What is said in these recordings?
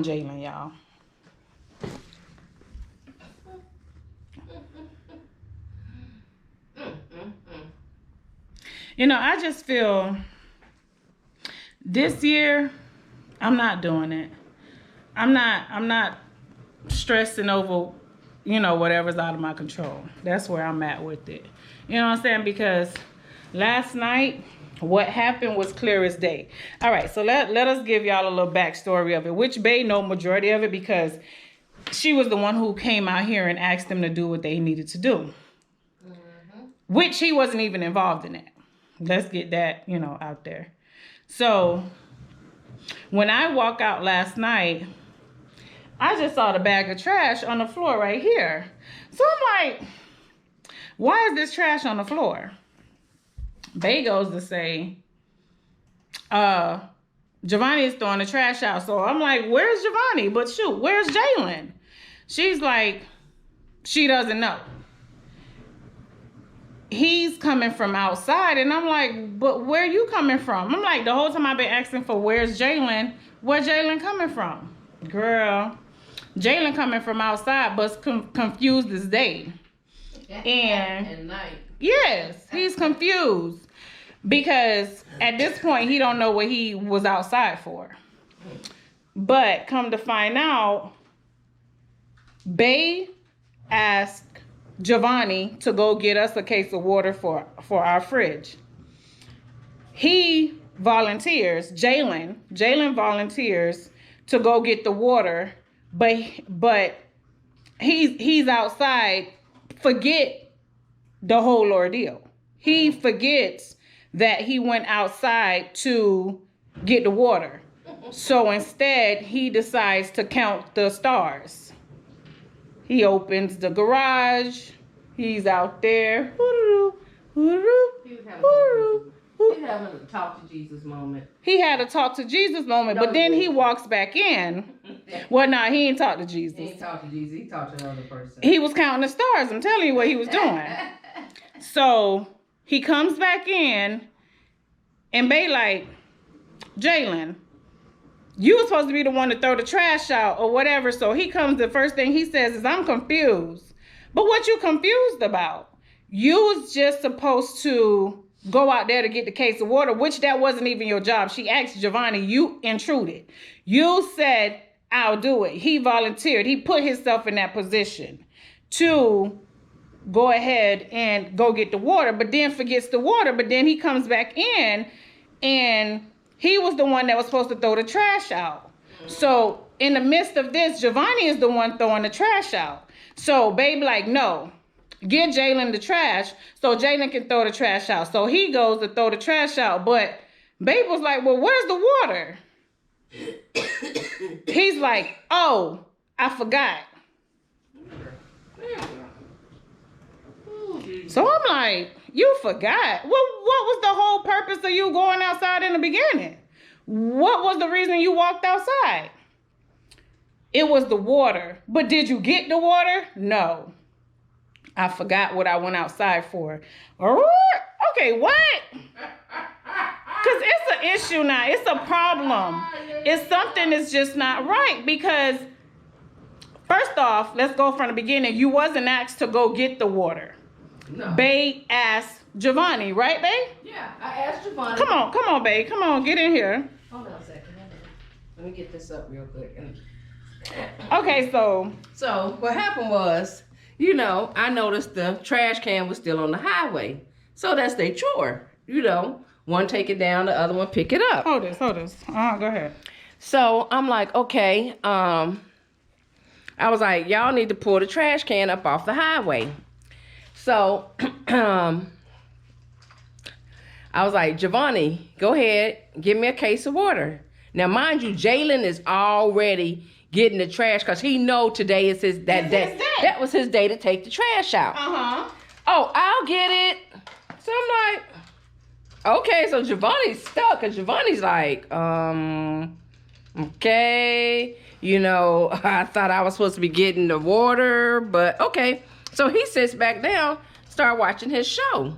on Jalen, y'all. You know, I just feel this year, I'm not doing it. I'm not stressing over, you know, whatever's out of my control. That's where I'm at with it. You know what I'm saying? Because last night, what happened was clear as day. All right, so let us give y'all a little backstory of it, which Bae know majority of it because she was the one who came out here and asked them to do what they needed to do. Mm-hmm. Which he wasn't even involved in it. Let's get that, you know, out there. So when I walk out last night, I just saw the bag of trash on the floor right here. So I'm like, why is this trash on the floor? Bae goes to say, Giovanni is throwing the trash out. So I'm like, where's Giovanni? But shoot, where's Jalen? She's like, she doesn't know. He's coming from outside. And I'm like, but where you coming from? I'm like, the whole time I've been asking for where's Jalen? Where Jalen coming from? Girl, Jalen coming from outside, but confused as day. And at night. Yes, he's confused. Because at this point, he don't know what he was outside for. But come to find out, Bae asked Giovanni to go get us a case of water for our fridge. He volunteers, Jalen volunteers to go get the water, but he's outside, forget the whole ordeal. He forgets that he went outside to get the water. So instead, he decides to count the stars. He opens the garage. He's out there. He was having a talk to Jesus moment. He had a talk to Jesus moment, but then he walks back in. Well, no, he ain't talked to Jesus. He ain't talked to Jesus. He talked to another person. He was counting the stars. I'm telling you what he was doing. So he comes back in, and Bae like, Jalen, you were supposed to be the one to throw the trash out or whatever. So he comes, the first thing he says is, I'm confused. But what you confused about? You was just supposed to go out there to get the case of water, which that wasn't even your job. She asked Giovanni, you intruded. You said, I'll do it. He volunteered. He put himself in that position to go ahead and go get the water, but then forgets the water. But then he comes back in, and he was the one that was supposed to throw the trash out. So in the midst of this, Giovanni is the one throwing the trash out. So Babe like, no, get Jalen the trash so Jalen can throw the trash out. So he goes to throw the trash out, but Babe was like, well, where's the water? He's like, oh, I forgot. So I'm like, you forgot? Well, what was the whole purpose of you going outside in the beginning? What was the reason you walked outside? It was the water. But did you get the water? No. I forgot what I went outside for. Okay, what? Because it's an issue now. It's a problem. It's something that's just not right. Because first off, let's go from the beginning. You wasn't asked to go get the water. No. Bae asked Giovanni, right, Bae? Yeah, I asked Giovanni. Come on, Bae. Come on, get in here. Hold on a second. Let me get this up real quick. Okay, so what happened was, you know, I noticed the trash can was still on the highway. So that's their chore, you know. One take it down, the other one pick it up. Hold this. Go ahead. So I'm like, okay. I was like, y'all need to pull the trash can up off the highway. So I was like, Giovanni, go ahead, give me a case of water. Now, mind you, Jalen is already getting the trash because he know today is his day. That was his day to take the trash out. Oh, I'll get it. So I'm like, okay. So Giovanni's stuck, and Giovanni's like, okay, you know, I thought I was supposed to be getting the water, but okay. So he sits back down, start watching his show.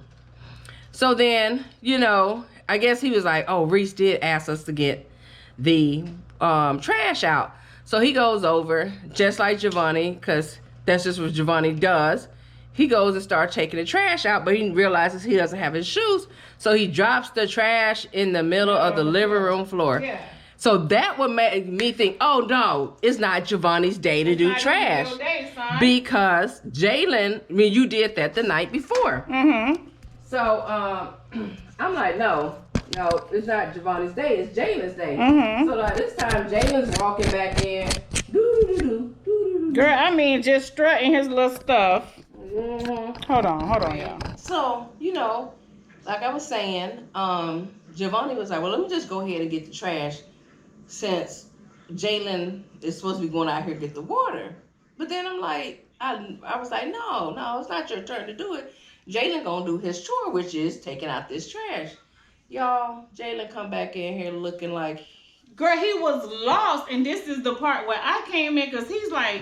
So then, you know, I guess he was like, oh, Reese did ask us to get the trash out. So he goes over, just like Giovanni, because that's just what Giovanni does. He goes and starts taking the trash out, but he realizes he doesn't have his shoes. So he drops the trash in the middle of the living room floor. Yeah. So that would make me think, oh no, it's not Giovanni's day to do trash. Because Jalen, I mean, you did that the night before. Mm-hmm. So I'm like, no, it's not Giovanni's day, it's Jalen's day. Mm-hmm. So like this time, Jalen's walking back in. Girl, I mean, just strutting his little stuff. Mm-hmm. Hold on, y'all. So, like I was saying, Giovanni was like, well, let me just go ahead and get the trash since Jalen is supposed to be going out here to get the water. But then I'm like, I was like, no, it's not your turn to do it. Jalen gonna do his chore, which is taking out this trash. Y'all, Jalen come back in here looking like... Girl, he was lost, and this is the part where I came in, because he's like...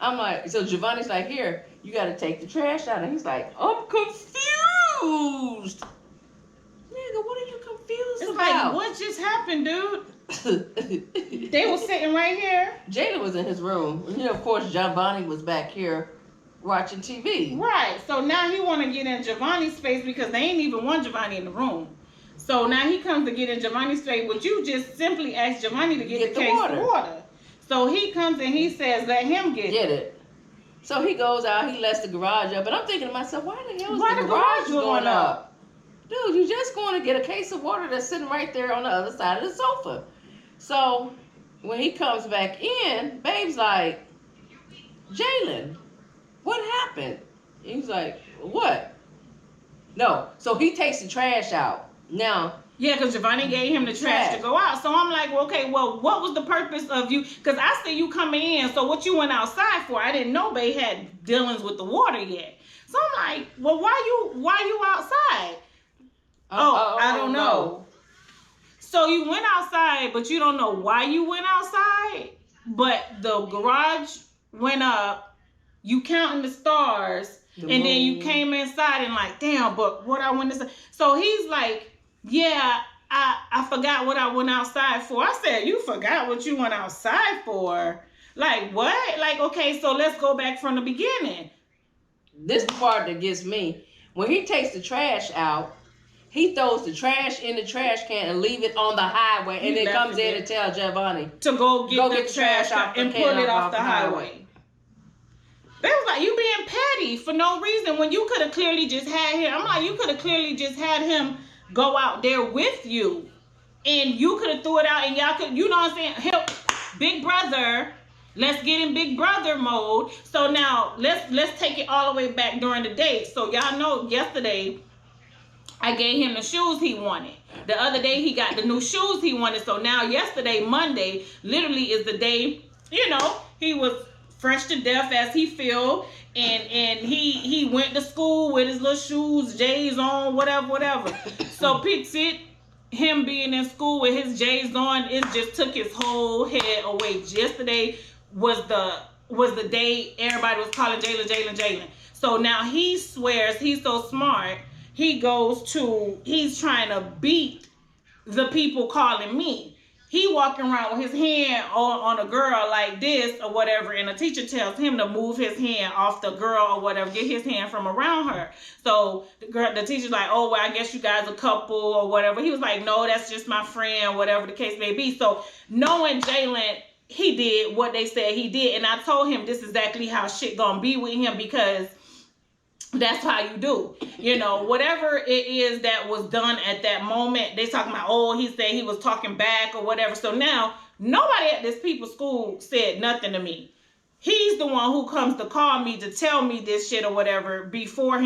I'm like, so Giovanni's like, here, you got to take the trash out. And he's like, I'm confused. Nigga, what are you confused about? It's like, what just happened, dude? They were sitting right here. Jalen was in his room. And of course, Giovanni was back here watching TV. Right. So now he want to get in Giovanni's space because they ain't even want Giovanni in the room. So now he comes to get in Giovanni's space, but you just simply asked Giovanni to get the case of water. So he comes and he says, let him get it. So he goes out, he lets the garage up, and I'm thinking to myself, why the hell is the garage going up? Dude, you're just going to get a case of water that's sitting right there on the other side of the sofa. So when he comes back in, Babe's like, Jalen, what happened? He's like, what? No. So he takes the trash out. Now, yeah, because Giovanni gave him the trash to go out. So I'm like, well, okay, well, what was the purpose of you? Because I see you coming in, so what you went outside for? I didn't know they had dealings with the water yet. So I'm like, well, why you outside? I don't know. So you went outside, but you don't know why you went outside? But the garage went up, you counting the stars, and then you came inside and like, damn, but what I went inside. So he's like, yeah, I forgot what I went outside for. I said, you forgot what you went outside for? Like, what? Like, okay, so let's go back from the beginning. This part that gets me. When he takes the trash out, he throws the trash in the trash can and leave it on the highway, and then comes in and tell Giovanni to go get the trash out and pull it off the highway. They was like, you being petty for no reason when you could have clearly just had him. I'm like, you could have clearly just had him go out there with you, and you could have threw it out, and y'all could, you know what I'm saying? Help, big brother. Let's get in big brother mode. So now let's take it all the way back during the day. So y'all know yesterday I gave him the shoes he wanted. The other day he got the new shoes he wanted. So now yesterday, Monday, literally is the day, he was fresh to death as he feel, and he went to school with his little shoes, J's on, whatever. So picks it, him being in school with his J's on, it just took his whole head away. Yesterday was the day everybody was calling Jalen. So now he swears he's so smart, he's trying to beat the people calling me. He walking around with his hand on a girl like this or whatever, and the teacher tells him to move his hand off the girl or whatever, get his hand from around her. So the teacher's like, oh, well, I guess you guys a couple or whatever. He was like, no, that's just my friend, whatever the case may be. So knowing Jalen, he did what they said he did, and I told him this is exactly how shit gonna be with him, because that's how you do. Whatever it is that was done at that moment, they talking about, oh, he said he was talking back or whatever. So now nobody at this people's school said nothing to me. He's the one who comes to call me to tell me this shit or whatever before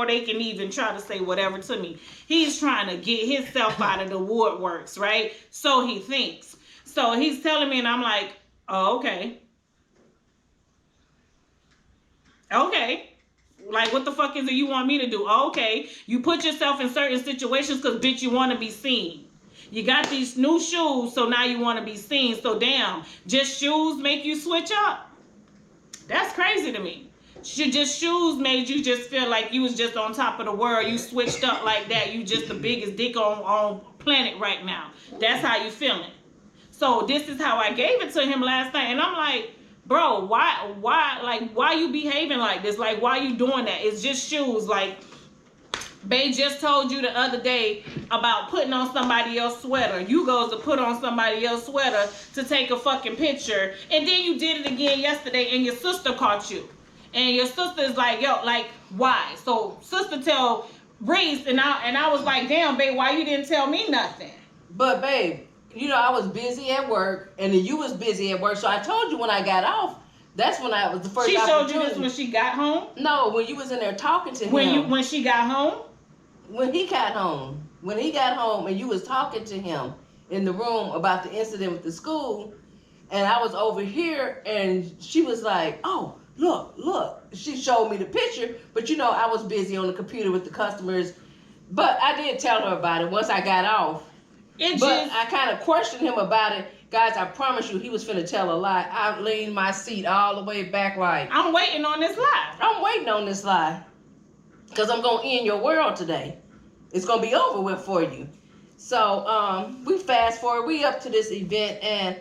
they can even try to say whatever to me. He's trying to get himself out of the woodworks, right? So he thinks. So he's telling me, and I'm like, oh, okay. Like, what the fuck is it you want me to do? Oh, okay. You put yourself in certain situations because, bitch, you want to be seen. You got these new shoes, so now you want to be seen. So, damn, just shoes make you switch up? That's crazy to me. Just shoes made you just feel like you was just on top of the world. You switched up like that. You just the biggest dick on planet right now. That's how you feeling. So this is how I gave it to him last night. And I'm like, bro, why you behaving like this? Like, why you doing that? It's just shoes. Like, Bae just told you the other day about putting on somebody else's sweater. You goes to put on somebody else's sweater to take a fucking picture. And then you did it again yesterday and your sister caught you. And your sister is like, yo, like, why? So sister tell Reese, and I was like, damn, babe, why you didn't tell me nothing? But babe, you know, I was busy at work, and then you was busy at work. So I told you when I got off, that's when I was the first. She showed you this when she got home? No, when you was in there talking to him. When she got home? When he got home. When he got home and you was talking to him in the room about the incident with the school, and I was over here, and she was like, oh, look. She showed me the picture, but you know, I was busy on the computer with the customers. But I did tell her about it once I got off. I kind of questioned him about it. Guys, I promise you, he was finna tell a lie. I leaned my seat all the way back like, I'm waiting on this lie. I'm waiting on this lie. Because I'm going to end your world today. It's going to be over with for you. So, we fast forward. We up to this event, and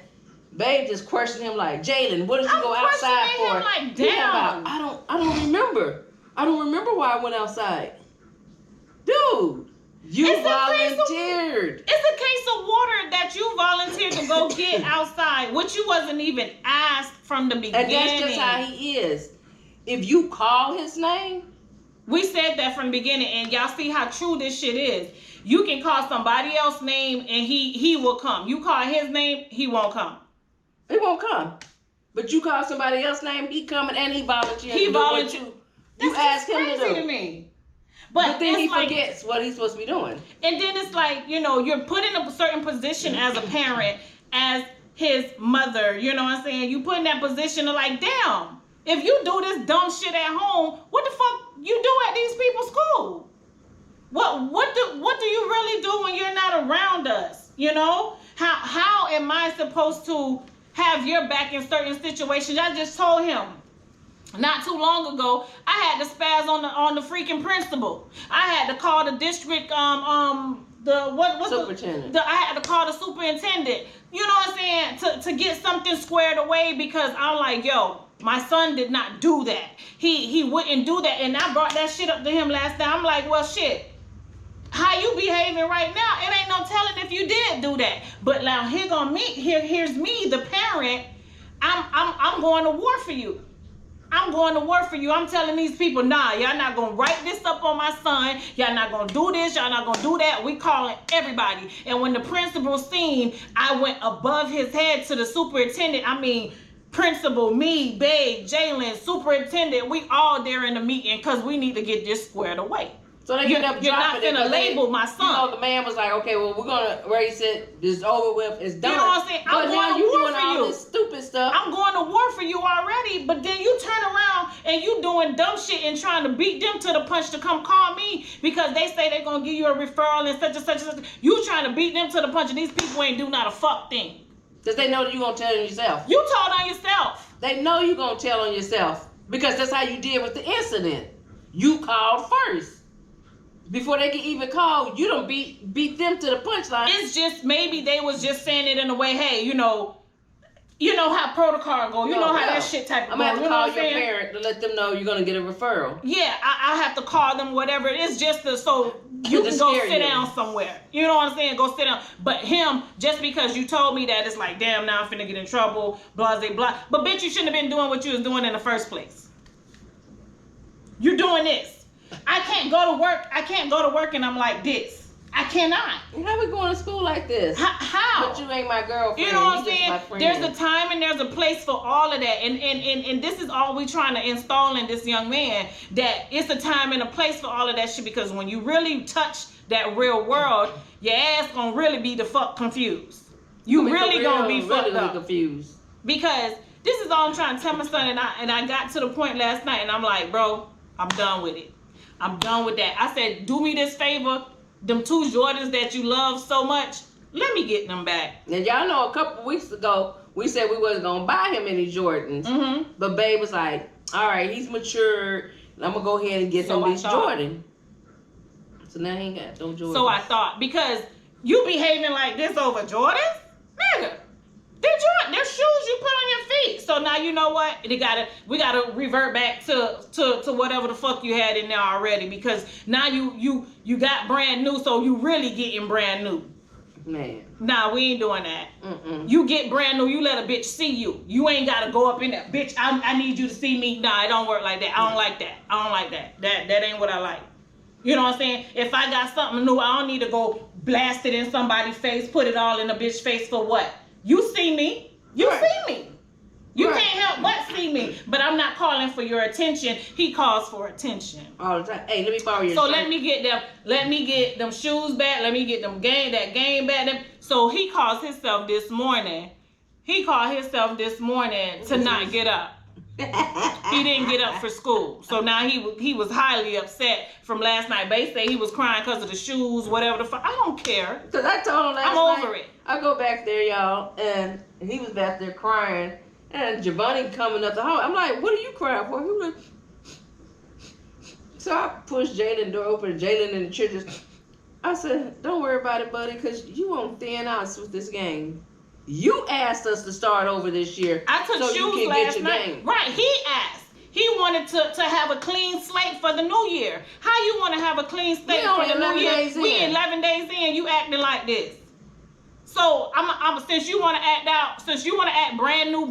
Babe just questioned him like, Jalen, what did you go outside for? Him like, damn. I don't remember. I don't remember why I went outside. Dude, you volunteered. It's a case of water that you volunteered to go get outside, which you wasn't even asked from the beginning. And that's just how he is. If you call his name. We said that from the beginning, and y'all see how true this shit is. You can call somebody else's name, and he will come. You call his name, he won't come. He won't come. But you call somebody else's name, he coming, and he volunteered. He volunteered. You ask him to do. To me. But then he forgets what he's supposed to be doing. And then it's like, you know, you're put in a certain position as a parent, as his mother, you know what I'm saying? You put in that position of like, damn, if you do this dumb shit at home, what the fuck you do at these people's school? What do you really do when you're not around us? You know? How am I supposed to have your back in certain situations? I just told him not too long ago, I had to spaz on the freaking principal. I had to call the district superintendent. I had to call the superintendent. You know what I'm saying? To get something squared away, because I'm like, yo, my son did not do that. He wouldn't do that. And I brought that shit up to him last night. I'm like, well, shit. How you behaving right now? It ain't no telling if you did do that. But now here's me, the parent. I'm going to war for you. I'm going to war for you. I'm telling these people, nah, y'all not going to write this up on my son. Y'all not going to do this. Y'all not going to do that. We calling everybody. And when the principal seen, I went above his head to the superintendent. I mean, principal, me, Babe, Jalen, superintendent, we all there in the meeting because we need to get this squared away. So they end up dropping it. You're not gonna label my son. You know, the man was like, okay, well, we're gonna raise it. It's over with. It's done. You know what I'm saying? I'm going to war for you. This stupid stuff. I'm going to war for you already, but then you turn around and you doing dumb shit and trying to beat them to the punch to come call me because they say they're gonna give you a referral and such and such and such. You trying to beat them to the punch, and these people ain't do not a fuck thing. Because they know that you're gonna tell on yourself. You told on yourself. They know you're gonna tell on yourself because that's how you did with the incident. You called first. Before they can even call, you don't beat them to the punchline. It's just maybe they was just saying it in a way, hey, you know how protocol go. You know how that shit type of I'm gonna have to call your parent to let them know you're gonna get a referral. Yeah, I'll have to call them, whatever it is, just so you can go sit down somewhere. You know what I'm saying? Go sit down. But him, just because you told me that, it's like, damn, now I'm finna get in trouble, blah, blah, blah. But bitch, you shouldn't have been doing what you was doing in the first place. You're doing this. I can't go to work and I'm like this. I cannot. How we going to school like this? How? But you ain't my girlfriend. You know what I'm saying? There's a time and there's a place for all of that. And this is all we trying to install in this young man, that it's a time and a place for all of that shit, because when you really touch that real world, your ass gonna really be the fuck confused. You really gonna be fucked up. Confused. Because this is all I'm trying to tell my son, and I got to the point last night and I'm like, bro, I'm done with it. I'm done with that. I said, do me this favor. Them 2 Jordans that you love so much, let me get them back. Now, y'all know a couple weeks ago, we said we wasn't going to buy him any Jordans. Mm-hmm. But Babe was like, all right, he's matured. I'm going to go ahead and get him these Jordan. So now he ain't got no Jordans. So I thought, because you behaving like this over Jordans? Nigga, They're shoes you put on your feet. So now you know what? We gotta revert back to whatever the fuck you had in there already, because now you got brand new, so you really getting brand new. Man. Nah, we ain't doing that. You get brand new, you let a bitch see you. You ain't gotta go up in there. Bitch, I need you to see me. Nah, it don't work like that. I don't like that. I don't like that. That ain't what I like. You know what I'm saying? If I got something new, I don't need to go blast it in somebody's face, put it all in a bitch's face for what? You see me. You see me. You can't help but see me. But I'm not calling for your attention. He calls for attention. All the time. Hey, let me borrow your So shirt. let me get them shoes back. Let me get that game back. So he calls himself this morning. He called himself this morning to not get up. He didn't get up for school. So now he was highly upset from last night. They say he was crying because of the shoes, whatever the fuck. I don't care. Because I told him last night. I'm over it. I go back there, y'all, and he was back there crying. And Giovanni coming up the hall. I'm like, what are you crying for? He was like, so I pushed Jalen door open. Jalen and the children. I said, don't worry about it, buddy, because you on thin ice with this game. You asked us to start over this year. I took so shoes you can last get your night. game. Right, he asked. He wanted to have a clean slate for the new year. How you want to have a clean slate for the new year? We 11 days in, you acting like this. So I'm since you want to act brand new,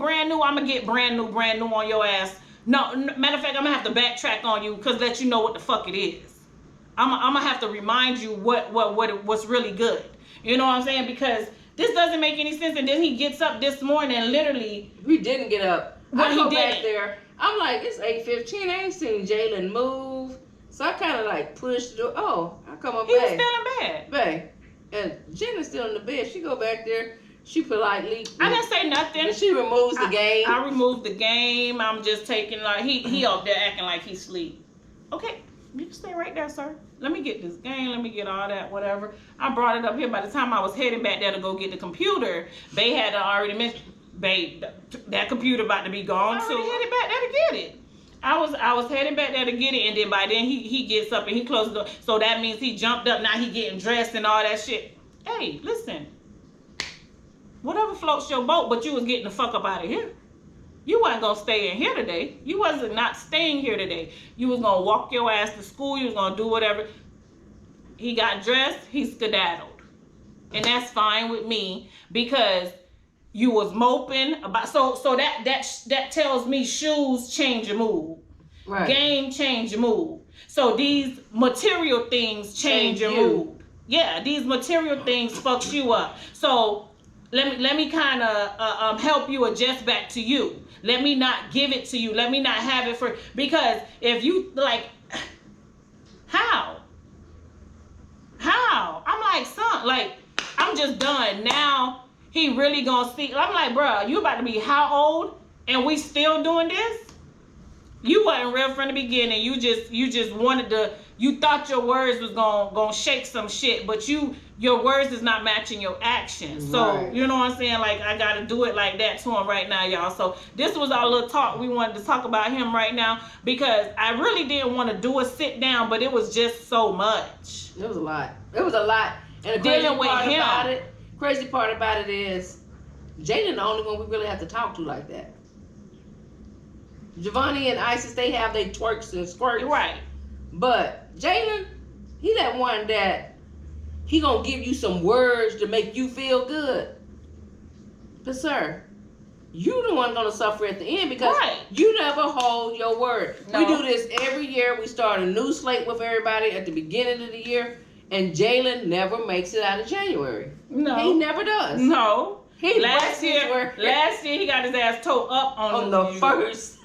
I'm gonna get brand new on your ass. No, matter of fact, I'm gonna have to backtrack on you because let you know what the fuck it is. I'm gonna have to remind you what's really good. You know what I'm saying? Because this doesn't make any sense. And then he gets up this morning and literally. We didn't get up. Well, I go back there. I'm like, it's 8:15. I ain't seen Jalen move. So I kind of like pushed the door. Oh, I come up back. He was still in bed. Babe. And Jalen's still in the bed. She go back there. She politely. I didn't say nothing. And she removes the game. I removed the game. I'm just taking like he up there acting like he sleep. Okay, you can stay right there, sir. Let me get this game. Let me get all that, whatever. I brought it up here. By the time I was heading back there to go get the computer, Bae had already mentioned, Babe, that computer about to be gone. So I already headed back there to get it. I was heading back there to get it, and then by then he gets up and he closes the door. So that means he jumped up. Now he getting dressed and all that shit. Hey, listen. Whatever floats your boat, but you was getting the fuck up out of here. You wasn't gonna stay in here today. You wasn't not staying here today. You was gonna walk your ass to school. You was gonna do whatever. He got dressed. He skedaddled, and that's fine with me because you was moping about. So that tells me shoes change your mood. Right. Game change your mood. So these material things change your mood. Yeah, these material things fucks you up. So let me kind of help you adjust back to you. Let me not give it to you. Let me not have it for, because if you like, how? I'm like, son, like, I'm just done. Now he really gonna see. I'm like, bro, you about to be how old and we still doing this? You wasn't real from the beginning. You just wanted to. You thought your words was gonna shake some shit, but your words is not matching your actions. So right. You know what I'm saying? Like, I gotta do it like that to him right now, y'all. So this was our little talk. We wanted to talk about him right now because I really didn't want to do a sit down, but it was just so much. It was a lot. It was a lot. And the crazy part about it is Jalen the only one we really have to talk to like that. Giovanni and Isis, they have their twerks and squirts. Right. But Jalen, he that one that he gonna give you some words to make you feel good. But sir, you the one gonna suffer at the end because you never hold your word. No. We do this every year. We start a new slate with everybody at the beginning of the year, and Jalen never makes it out of January. No. He never does. No. Last year he got his ass toe up on the first.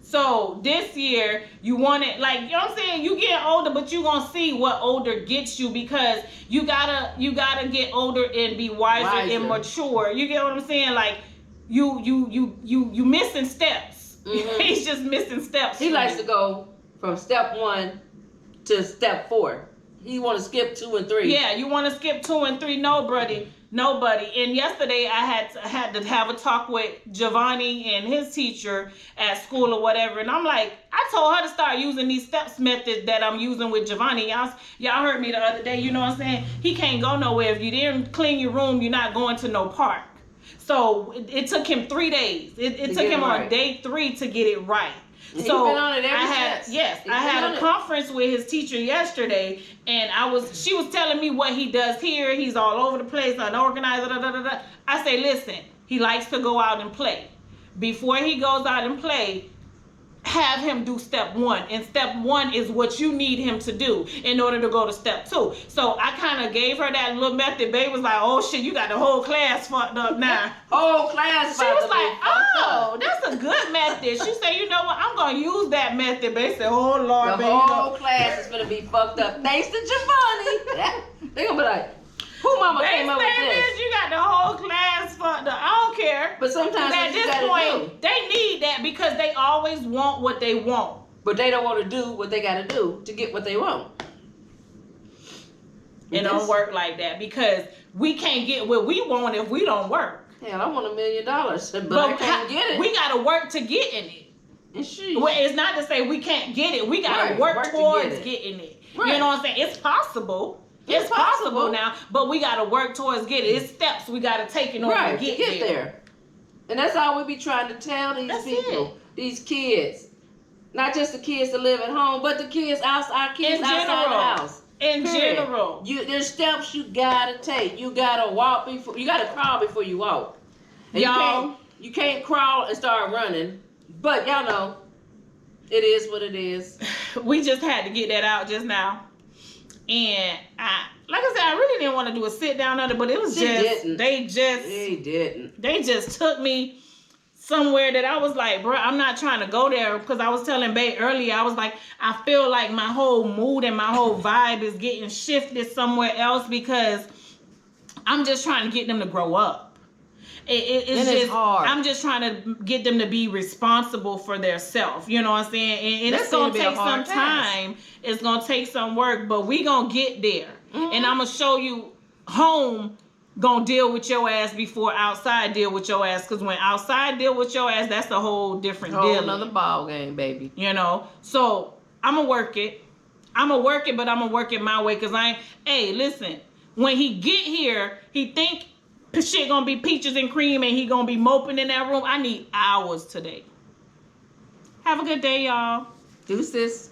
So this year, you want it, like, you know what I'm saying? You get older, but you gonna see what older gets you because you gotta get older and be wiser and mature. You get what I'm saying? Like, you missing steps. Mm-hmm. He's just missing steps. He likes to go from step 1 to step 4. He want to skip 2 and 3. Yeah, you want to skip 2 and 3. Nobody. And yesterday I had to have a talk with Giovanni and his teacher at school or whatever. And I'm like, I told her to start using these steps methods that I'm using with Giovanni. Y'all heard me the other day. You know what I'm saying? He can't go nowhere. If you didn't clean your room, you're not going to no park. So it took him 3 days. It took him on day 3 to get it right. And so he's been on it ever since. I had a conference with his teacher yesterday, and she was telling me what he does here. He's all over the place, unorganized. I say, listen, he likes to go out and play. Before he goes out and play, have him do step 1, and step 1 is what you need him to do in order to go to step 2. So I kind of gave her that little method. Babe was like, oh shit, you got the whole class fucked up now. Whole class. She was like, oh, that's a good method. She said, you know what, I'm gonna use that method. Babe said, oh Lord, the whole class is gonna be fucked up thanks to Giovanni. They're gonna be like, who mama came up with this? You got the whole class fucked up. I don't care. But sometimes at this point, they need that because they always want what they want. But they don't want to do what they got to do to get what they want. It don't work like that because we can't get what we want if we don't work. Hell, I want $1 million, but I can't get it. We got to work to get in it. Well, it's not to say we can't get it. We got to work towards getting it. Right. You know what I'm saying? It's possible. It's possible now, but we got to work towards getting it. It's steps we got to take in order to get there. And that's all we be trying to tell these people, these kids. Not just the kids that live at home, but the kids outside, outside the house. In general. There's steps you got to take. You got to walk before, you got to crawl before you walk. And y'all, you can't crawl and start running. But y'all know, it is what it is. We just had to get that out just now. And like I said, I really didn't want to do a sit down on it, but it was they just took me somewhere that I was like, bro, I'm not trying to go there, because I was telling Bae earlier, I was like, I feel like my whole mood and my whole vibe is getting shifted somewhere else because I'm just trying to get them to grow up. It's hard. I'm just trying to get them to be responsible for their self. You know what I'm saying? And it's going to take some time. It's going to take some work, but we going to get there. Mm-hmm. And I'm going to show you home going to deal with your ass before outside deal with your ass. Because when outside deal with your ass, that's a whole different deal. Another ball game, baby. You know? So I'm going to work it. I'm going to work it, but I'm going to work it my way. Because hey, listen. When he get here, he think shit gonna be peaches and cream and he gonna be moping in that room. I need hours today. Have a good day, y'all. Deuces.